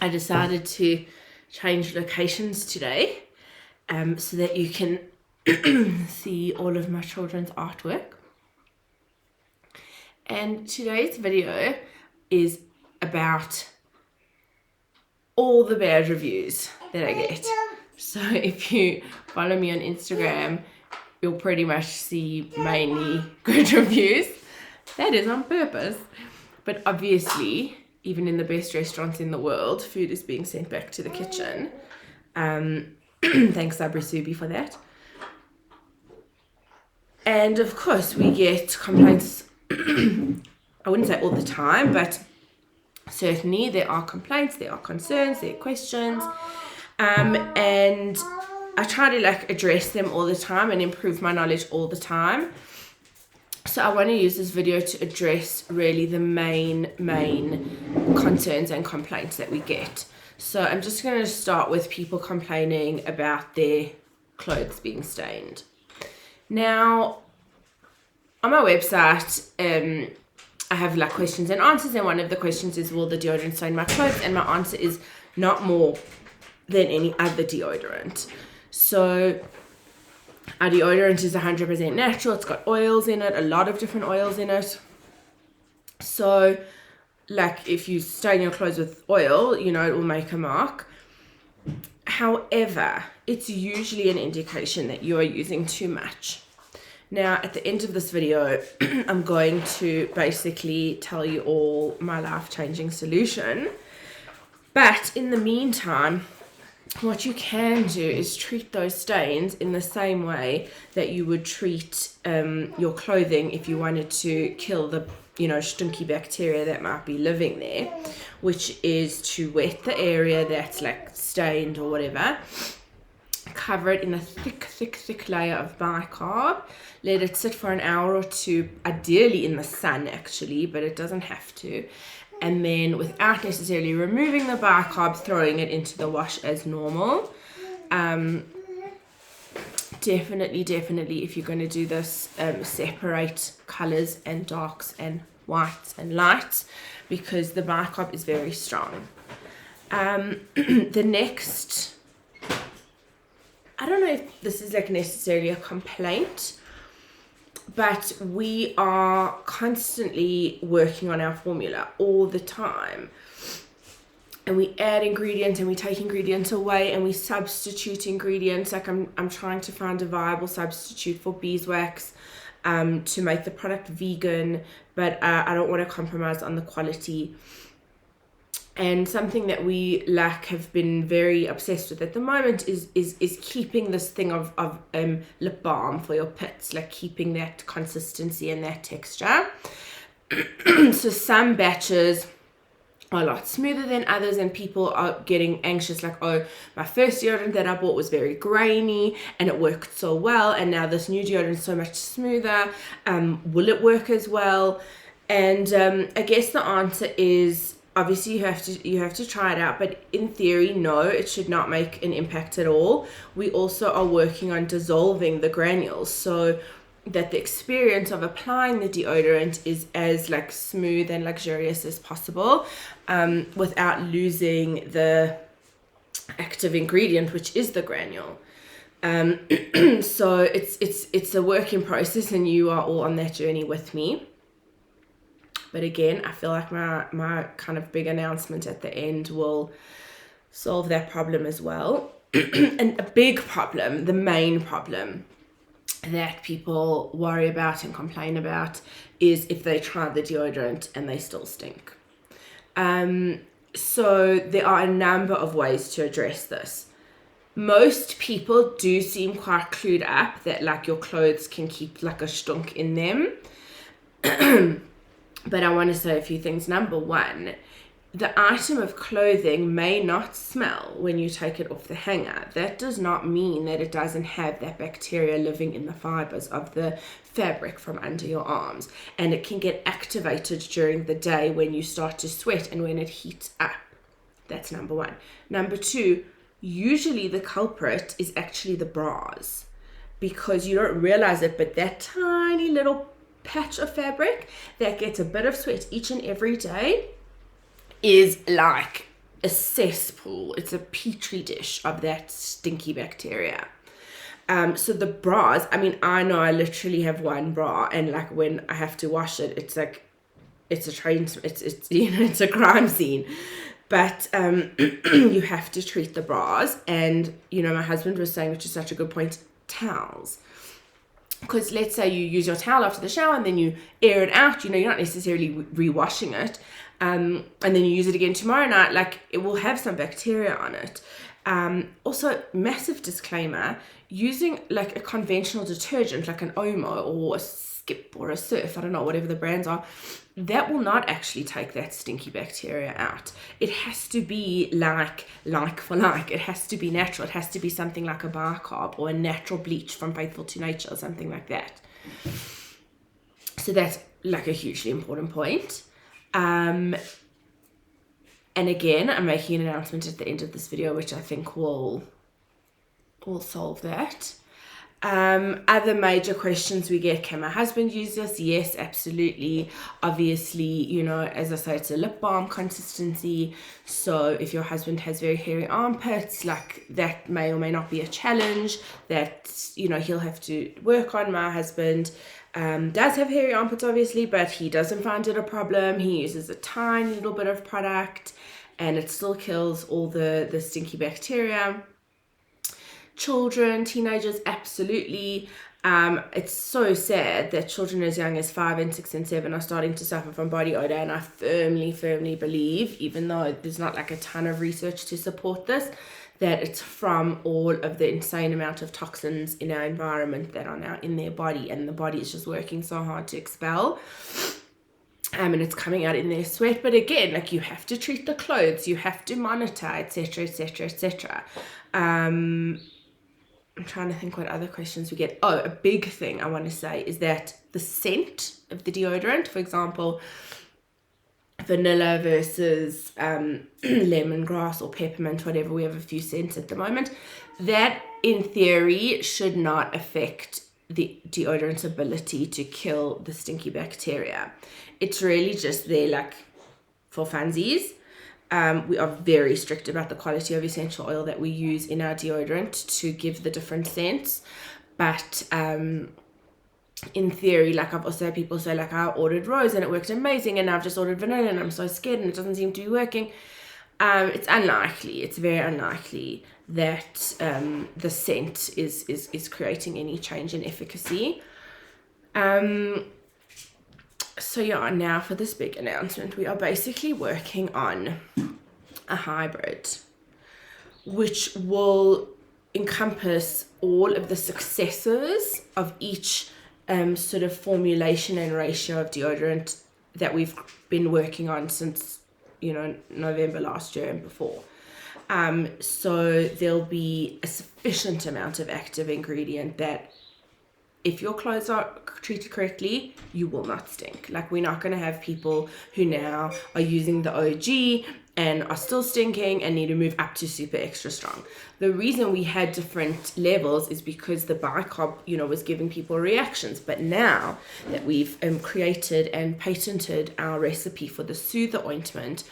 I decided to change locations today so that you can see all of my children's artwork. And today's video is about all the bad reviews that I get. So if you follow me on Instagram, you'll pretty much see mainly good reviews. That is on purpose. But obviously, even in the best restaurants in the world, food is being sent back to the kitchen. Thanks Sabri Subi for that. And of course we get complaints, I wouldn't say all the time, but certainly there are complaints, there are concerns, there are questions. And I try to address them all the time and improve my knowledge all the time. So I want to use this video to address really the main concerns and complaints that we get. So I'm just going to start with people complaining about their clothes being stained. Now, on my website, I have questions and answers, and one of the questions is, will the deodorant stain my clothes? And my answer is not more than any other deodorant. So our deodorant is 100% natural. It's got oils in it, a lot of different oils in it. So if you stain your clothes with oil, it will make a mark. However, it's usually an indication that you are using too much. Now, at the end of this video, I'm going to basically tell you all my life-changing solution. But in the meantime, what you can do is treat those stains in the same way that you would treat your clothing if you wanted to kill the stinky bacteria that might be living there, which is to wet the area that's stained or whatever, cover it in a thick layer of bicarb, let it sit for an hour or two, ideally in the sun actually, but it doesn't have to. And then without necessarily removing the bicarb, throwing it into the wash as normal. Definitely, if you're going to do this, separate colors and darks and whites and lights, because the bicarb is very strong. The next, I don't know if this is necessarily a complaint, but we are constantly working on our formula all the time. And we add ingredients and we take ingredients away and we substitute ingredients. I'm trying to find a viable substitute for beeswax to make the product vegan, but I don't want to compromise on the quality. And something that we have been very obsessed with at the moment is keeping this thing of lip balm for your pits, keeping that consistency and that texture. So some batches are a lot smoother than others, and people are getting anxious oh, my first deodorant that I bought was very grainy and it worked so well, and now this new deodorant is so much smoother. Will it work as well? And I guess the answer is, obviously you have to try it out, but in theory, no, it should not make an impact at all. We also are working on dissolving the granules so that the experience of applying the deodorant is as smooth and luxurious as possible, without losing the active ingredient, which is the granule. So it's a work in process, and you are all on that journey with me. But again, I feel like my kind of big announcement at the end will solve that problem as well. And a big problem, the main problem that people worry about and complain about, is if they try the deodorant and they still stink. So there are a number of ways to address this. Most people do seem quite clued up that your clothes can keep a stunk in them. But I want to say a few things. Number one, the item of clothing may not smell when you take it off the hanger. That does not mean that it doesn't have that bacteria living in the fibers of the fabric from under your arms. And it can get activated during the day when you start to sweat and when it heats up. That's number one. Number two, usually the culprit is actually the bras, because you don't realize it, but that tiny little patch of fabric that gets a bit of sweat each and every day is a cesspool. It's a petri dish of that stinky bacteria. So the bras, I mean, I know I literally have one bra, and like when I have to wash it, it's like, it's a train, it's you know, it's a crime scene. But you have to treat the bras, and you know, my husband was saying, which is such a good point, towels. Because let's say you use your towel after the shower and then you air it out, you know, you're not necessarily re-washing it, and then you use it again tomorrow night, like it will have some bacteria on it. Also, massive disclaimer, using like a conventional detergent like an Omo or a Skip or a Surf, I don't know, whatever the brands are, that will not actually take that stinky bacteria out. It has to be like for like. It has to be natural. It has to be something like a bicarb or a natural bleach from Faithful to Nature or something like that. So that's like a hugely important point. And again, I'm making an announcement at the end of this video, which I think will solve that. Other major questions we get, can my husband use this? Yes, absolutely. Obviously, you know, as I say, it's a lip balm consistency. So if your husband has very hairy armpits, like that may or may not be a challenge that, you know, he'll have to work on. My husband does have hairy armpits, obviously, but he doesn't find it a problem. He uses a tiny little bit of product and it still kills all the stinky bacteria. Children, teenagers, absolutely. It's so sad that children as young as 5 and 6 and 7 are starting to suffer from body odor, and I firmly believe, even though there's not like a ton of research to support this, that it's from all of the insane amount of toxins in our environment that are now in their body, and the body is just working so hard to expel. And it's coming out in their sweat. But again, like, you have to treat the clothes, you have to monitor, etc, etc, etc. I'm trying to think what other questions we get. Oh, a big thing I want to say is that the scent of the deodorant, for example, vanilla versus lemongrass or peppermint, whatever, we have a few scents at the moment, that in theory should not affect the deodorant's ability to kill the stinky bacteria. It's really just there like for funsies. We are very strict about the quality of essential oil that we use in our deodorant to give the different scents. But in theory, like, I've also had people say, like, I ordered rose and it worked amazing, and I've just ordered vanilla and I'm so scared and it doesn't seem to be working. It's unlikely. It's very unlikely that the scent is creating any change in efficacy. So yeah, now for this big announcement, we are basically working on a hybrid, which will encompass all of the successes of each sort of formulation and ratio of deodorant that we've been working on since, you know, November last year and before. So there'll be a sufficient amount of active ingredient that, if your clothes are treated correctly, you will not stink. Like, we're not going to have people who now are using the OG and are still stinking and need to move up to super extra strong. The reason we had different levels is because the bicarb, you know, was giving people reactions. But now that we've created and patented our recipe for the Soother ointment,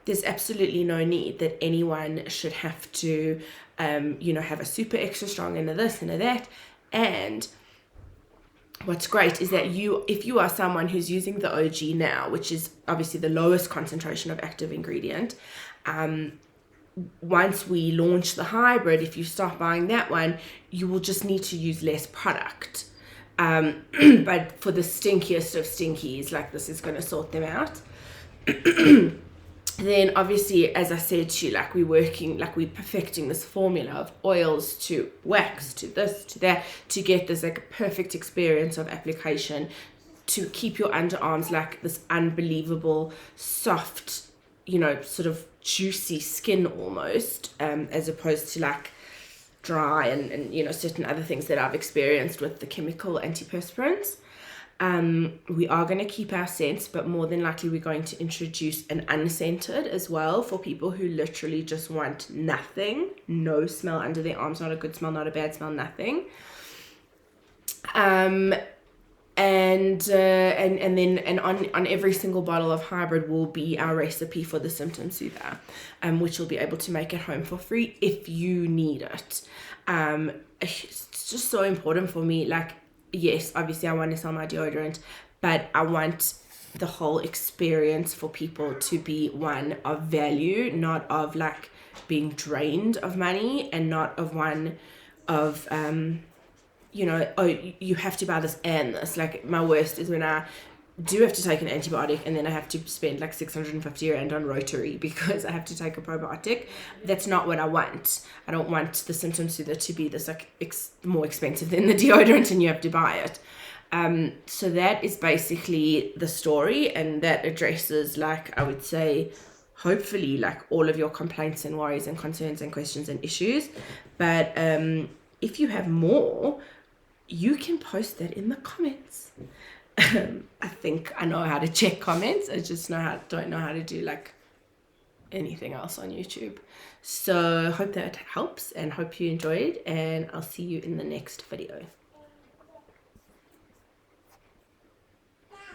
there's absolutely no need that anyone should have to, you know, have a super extra strong and a this and a that. And what's great is that if you are someone who's using the OG now, which is obviously the lowest concentration of active ingredient, once we launch the hybrid, if you start buying that one, you will just need to use less product. But for the stinkiest of stinkies, like, this is going to sort them out. Then obviously, as I said to you, like, we're perfecting this formula of oils to wax to this to that to get this like perfect experience of application, to keep your underarms like this unbelievable soft, you know, sort of juicy skin almost, as opposed to like dry and you know, certain other things that I've experienced with the chemical antiperspirants. We are going to keep our scents, but more than likely we're going to introduce an unscented as well for people who literally just want nothing, no smell under their arms, not a good smell, not a bad smell, nothing. and then on every single bottle of Hybrid will be our recipe for the symptom soother, which you'll be able to make at home for free if you need it. It's just so important for me. Like, yes, obviously I want to sell my deodorant, but I want the whole experience for people to be one of value, not of like being drained of money, and not of one of you know, oh, you have to buy this and this. Like, my worst is when I do have to take an antibiotic and then I have to spend like 650 rand on Rotary because I have to take a probiotic. That's not what I want. I don't want the symptom soother to be this like more expensive than the deodorant and you have to buy it. So that is basically the story, and that addresses, like, I would say, hopefully, like, all of your complaints and worries and concerns and questions and issues. But if you have more, you can post that in the comments. I think I know how to check comments. I just don't know how to do like anything else on YouTube. So hope that helps and hope you enjoyed, and I'll see you in the next video.